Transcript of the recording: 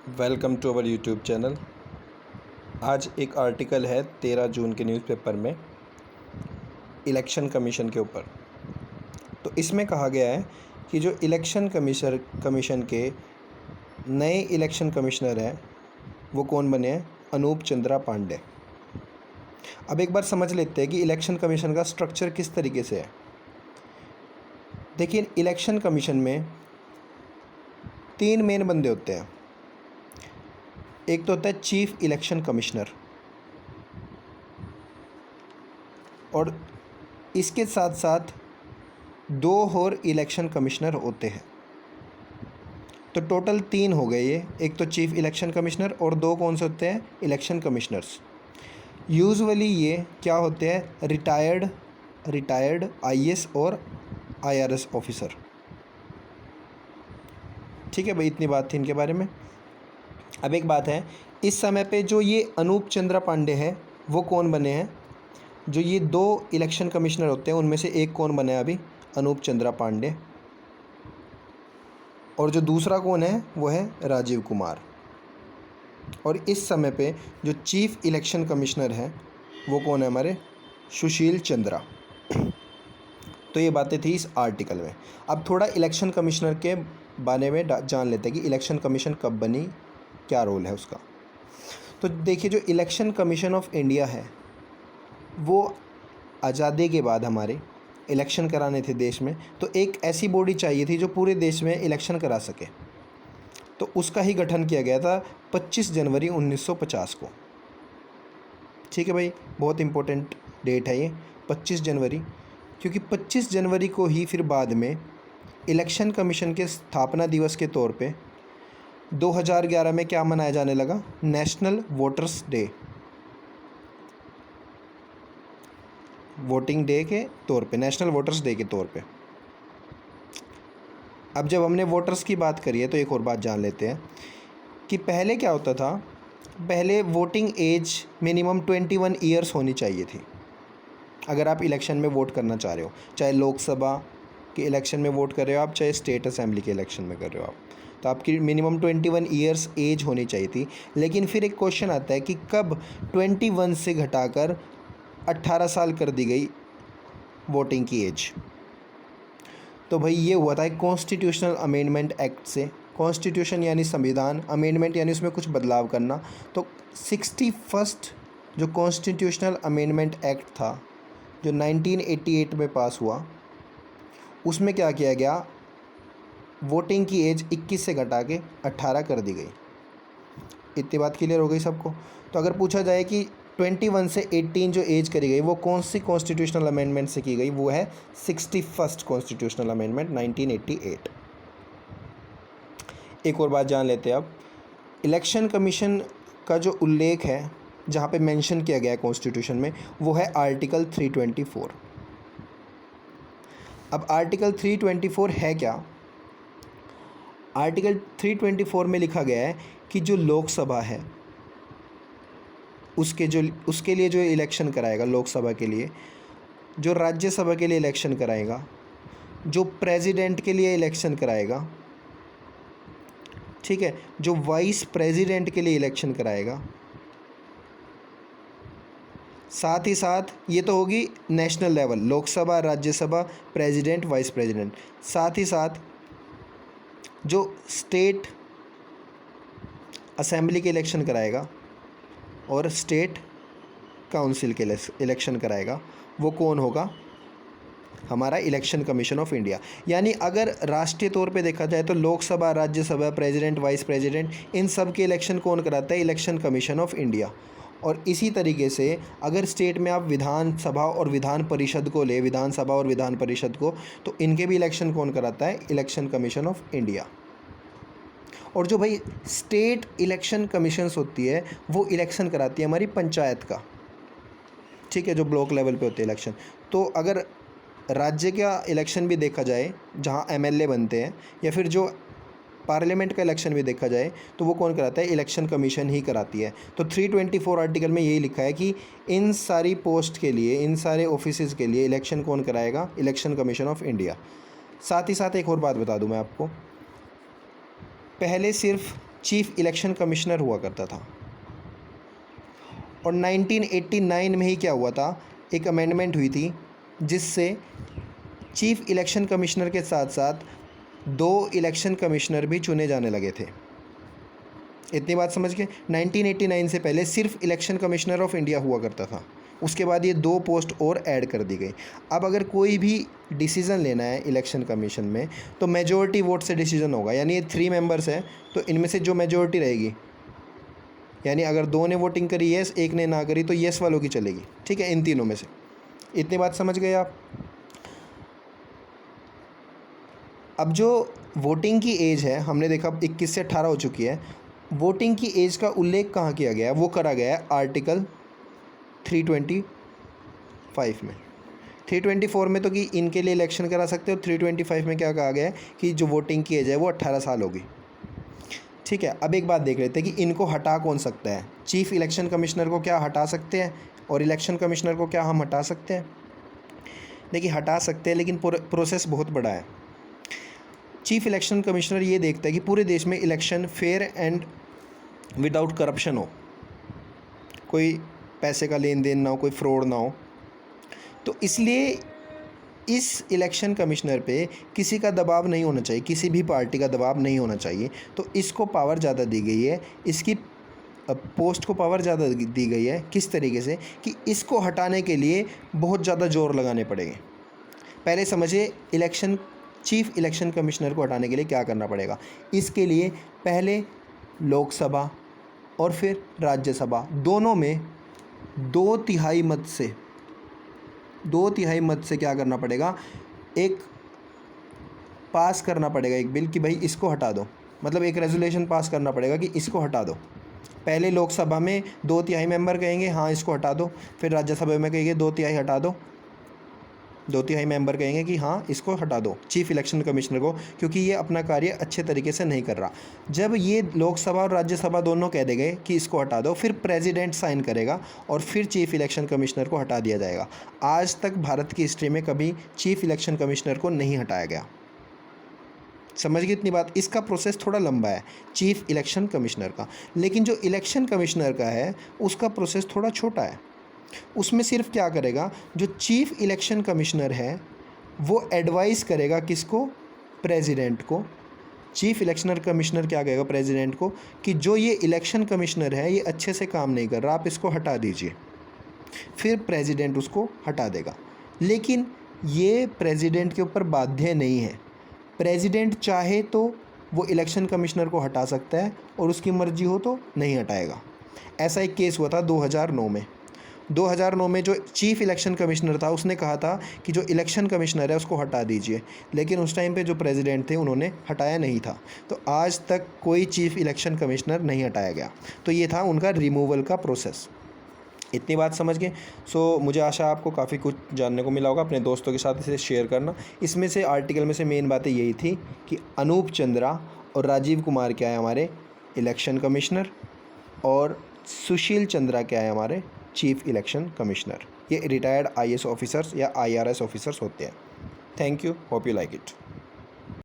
Welcome to our YouTube channel. आज एक article है 13 जून के न्यूज़पेपर में इलेक्शन कमीशन के ऊपर। तो इसमें कहा गया है कि जो इलेक्शन कमीशन के नए इलेक्शन कमिश्नर हैं वो कौन बने हैं? अनूप चंद्रा पांडे। अब एक बार समझ लेते हैं कि इलेक्शन कमीशन का स्ट्रक्चर किस तरीके से है। देखिए, इलेक्शन कमीशन में 3 मेन बंदे होते हैं। एक तो होता है चीफ इलेक्शन कमिश्नर, और इसके साथ साथ 2 और इलेक्शन कमिश्नर होते हैं। तो टोटल 3 हो गए ये। एक तो चीफ इलेक्शन कमिश्नर और 2 कौन से होते हैं? Election commissioners. यूजुअली ये क्या होते हैं? रिटायर्ड आईएएस और आईआरएस ऑफिसर। ठीक है भाई, इतनी बात थी इनके बारे में। अब एक बात है, इस समय पे जो ये अनूप चंद्रा पांडे है वो कौन बने हैं? जो ये 2 इलेक्शन कमिश्नर होते हैं उनमें से एक कौन बने हैं अभी? अनूप चंद्रा पांडे। और जो दूसरा कौन है वो है राजीव कुमार। और इस समय पे जो चीफ इलेक्शन कमिश्नर है वो कौन है? हमारे सुशील चंद्रा। तो ये बातें थी इस आर्टिकल में। अब थोड़ा इलेक्शन कमिश्नर के बारे में जान लेते हैं कि इलेक्शन कमीशन कब बनी, क्या रोल है उसका। तो देखिए, जो इलेक्शन कमीशन ऑफ इंडिया है वो आज़ादी के बाद हमारे इलेक्शन कराने थे देश में, तो एक ऐसी बॉडी चाहिए थी जो पूरे देश में इलेक्शन करा सके। तो उसका ही गठन किया गया था 25 जनवरी 1950 को। ठीक है भाई, बहुत इम्पोर्टेंट डेट है ये 25 जनवरी, क्योंकि 25 जनवरी को ही फिर बाद में इलेक्शन कमीशन के स्थापना दिवस के तौर पे 2011 में क्या मनाया जाने लगा? National voters day, voting day के तौर पे, नेशनल वोटर्स डे के तौर पे। अब जब हमने वोटर्स की बात करी है तो एक और बात जान लेते हैं कि पहले क्या होता था। पहले वोटिंग एज मिनिमम 21 ईयर्स होनी चाहिए थी अगर आप इलेक्शन में वोट करना चाह रहे हो, चाहे लोकसभा के इलेक्शन में वोट कर रहे हो आप, चाहे स्टेट असेंबली के इलेक्शन में कर रहे हो आप, तो आपकी मिनिमम 21 ईयर्स एज होनी चाहिए थी। लेकिन फिर एक क्वेश्चन आता है कि कब 21 से घटाकर 18 साल कर दी गई वोटिंग की एज। तो भाई ये हुआ था एक कॉन्स्टिट्यूशनल अमेंडमेंट एक्ट से। कॉन्स्टिट्यूशन यानी संविधान, अमेंडमेंट यानी उसमें कुछ बदलाव करना। तो 61st जो कॉन्स्टिट्यूशनल अमेंडमेंट एक्ट था जो 1988 में पास हुआ, उसमें क्या किया गया? वोटिंग की एज 21 से घटा के 18 कर दी गई। इतनी बात क्लियर हो गई सबको? तो अगर पूछा जाए कि 21 से 18 जो एज करी गई वो कौन सी कॉन्स्टिट्यूशनल अमेंडमेंट से की गई, वो है 61st कॉन्स्टिट्यूशनल अमेंडमेंट 1988। एक और बात जान लेते हैं अब। इलेक्शन कमीशन का जो उल्लेख है जहाँ पे मेंशन किया गया है कॉन्स्टिट्यूशन में, वो है आर्टिकल 324। अब आर्टिकल 324 है क्या? आर्टिकल 324 में लिखा गया है कि जो लोकसभा है उसके लिए जो इलेक्शन कराएगा, लोकसभा के लिए, जो राज्यसभा के लिए इलेक्शन कराएगा, जो प्रेसिडेंट के लिए इलेक्शन कराएगा, ठीक है, जो वाइस प्रेसिडेंट के लिए इलेक्शन कराएगा, साथ ही साथ ये तो होगी national level, Lok Sabha, Rajya Sabha, president, vice president. साथ ही साथ जो स्टेट असेंबली के इलेक्शन कराएगा और स्टेट काउंसिल के इलेक्शन कराएगा, वो कौन होगा? हमारा इलेक्शन कमीशन ऑफ इंडिया। यानी अगर राष्ट्रीय तौर पे देखा जाए तो Lok Sabha, Rajya Sabha, president, vice president, इन सब के इलेक्शन कौन कराता है? Election commission of India. और इसी तरीके से अगर स्टेट में आप विधानसभा और विधान परिषद को ले, विधानसभा और विधान परिषद को, तो इनके भी इलेक्शन कौन कराता है? Election commission of India. और जो भाई स्टेट इलेक्शन कमीशंस होती है वो इलेक्शन कराती है हमारी पंचायत का, ठीक है, जो ब्लॉक लेवल पे होते हैं इलेक्शन। तो अगर राज्य का इलेक्शन भी देखा जाए जहाँ एमएलए बनते हैं, या फिर जो पार्लियामेंट का इलेक्शन भी देखा जाए, तो वो कौन कराता है? इलेक्शन कमीशन ही कराती है। तो 324 आर्टिकल में यही लिखा है कि इन सारी पोस्ट के लिए, इन सारे ऑफिसेज़ के लिए इलेक्शन कौन कराएगा? Election commission of India. साथ ही साथ एक और बात बता दूं मैं आपको, पहले सिर्फ चीफ इलेक्शन कमिश्नर हुआ करता था। और 1989 में ही क्या हुआ था, एक अमेंडमेंट हुई थी जिससे चीफ इलेक्शन कमिश्नर के साथ साथ 2 इलेक्शन कमिश्नर भी चुने जाने लगे थे। इतनी बात समझ के 1989 से पहले सिर्फ इलेक्शन कमिश्नर ऑफ इंडिया हुआ करता था, उसके बाद ये 2 पोस्ट और ऐड कर दी गई। अब अगर कोई भी डिसीज़न लेना है इलेक्शन कमीशन में तो मेजॉरिटी वोट से डिसीज़न होगा, यानी ये 3 मेंबर्स हैं तो इनमें से जो मेजॉरिटी रहेगी, यानी अगर 2 ने वोटिंग करी येस, 1 ने ना करी तो येस वालों की चलेगी, ठीक है, इन तीनों में से। इतनी बात समझ गए आप। अब जो वोटिंग की एज है हमने देखा 21 से 18 हो चुकी है। वोटिंग की एज का उल्लेख कहाँ किया गया है, वो करा गया है आर्टिकल 325 में। 324 में तो कि इनके लिए इलेक्शन करा सकते हो, 325 में क्या कहा गया है कि जो वोटिंग की एज है वो 18 साल होगी, ठीक है। अब एक बात देख लेते हैं कि इनको हटा कौन सकता है। चीफ इलेक्शन कमिश्नर को क्या हटा सकते हैं और इलेक्शन कमिश्नर को क्या हम हटा सकते हैं? देखिए हटा सकते हैं, लेकिन प्रोसेस बहुत बड़ा है। चीफ इलेक्शन कमिश्नर ये देखता है कि पूरे देश में election fair and without corruption हो, कोई पैसे का लेन देन ना हो, कोई फ्रॉड ना हो। तो इसलिए इस इलेक्शन कमिश्नर पे किसी का दबाव नहीं होना चाहिए, किसी भी पार्टी का दबाव नहीं होना चाहिए। तो इसको पावर ज़्यादा दी गई है, इसकी पोस्ट को पावर ज़्यादा दी गई है। किस तरीके से कि इसको हटाने के लिए बहुत ज़्यादा जोर लगाने पड़ेंगे। पहले समझिए चीफ इलेक्शन कमिश्नर को हटाने के लिए क्या करना पड़ेगा। इसके लिए पहले लोकसभा और फिर राज्यसभा दोनों में 2/3 मत से क्या करना पड़ेगा, एक पास करना पड़ेगा एक बिल कि भाई इसको हटा दो, मतलब एक रेजोल्यूशन पास करना पड़ेगा कि इसको हटा दो। पहले लोकसभा में 2/3 मेंबर कहेंगे हाँ इसको हटा दो, फिर राज्यसभा में कहेंगे 2/3 हटा दो, 2/3 मेंबर कहेंगे कि हाँ इसको हटा दो चीफ इलेक्शन कमिश्नर को, क्योंकि ये अपना कार्य अच्छे तरीके से नहीं कर रहा। जब ये लोकसभा और राज्यसभा दोनों कह देंगे कि इसको हटा दो, फिर प्रेसिडेंट साइन करेगा और फिर चीफ इलेक्शन कमिश्नर को हटा दिया जाएगा। आज तक भारत की हिस्ट्री में कभी चीफ इलेक्शन कमिश्नर को नहीं हटाया गया। समझ गए इतनी बात। इसका प्रोसेस थोड़ा लंबा है चीफ इलेक्शन कमिश्नर का, लेकिन जो इलेक्शन कमिश्नर का है उसका प्रोसेस थोड़ा छोटा है। उसमें सिर्फ क्या करेगा, जो चीफ इलेक्शन कमिश्नर है वो एडवाइस करेगा किसको, प्रेसिडेंट को। चीफ इलेक्शन कमिश्नर क्या कहेगा प्रेसिडेंट को कि जो ये इलेक्शन कमिश्नर है ये अच्छे से काम नहीं कर रहा, आप इसको हटा दीजिए। फिर प्रेसिडेंट उसको हटा देगा, लेकिन ये प्रेसिडेंट के ऊपर बाध्य नहीं है। प्रेसिडेंट चाहे तो वो इलेक्शन कमिश्नर को हटा सकता है और उसकी मर्जी हो तो नहीं हटाएगा। ऐसा एक केस हुआ था 2009 में। 2009 में जो चीफ इलेक्शन कमिश्नर था उसने कहा था कि जो इलेक्शन कमिश्नर है उसको हटा दीजिए, लेकिन उस टाइम पे जो प्रेसिडेंट थे उन्होंने हटाया नहीं था। तो आज तक कोई चीफ इलेक्शन कमिश्नर नहीं हटाया गया। तो ये था उनका रिमूवल का प्रोसेस। इतनी बात समझ गए। सो मुझे आशा आपको काफ़ी कुछ जानने को मिला होगा। अपने दोस्तों के साथ इसे शेयर करना। इसमें से आर्टिकल में से मेन बातें यही थी कि अनूप चंद्रा और राजीव कुमार क्या है हमारे इलेक्शन कमिश्नर, और सुशील चंद्रा क्या है हमारे चीफ इलेक्शन कमिश्नर। ये रिटायर्ड IAS ऑफिसर्स या IRS ऑफिसर्स होते हैं। Thank you, hope you like it.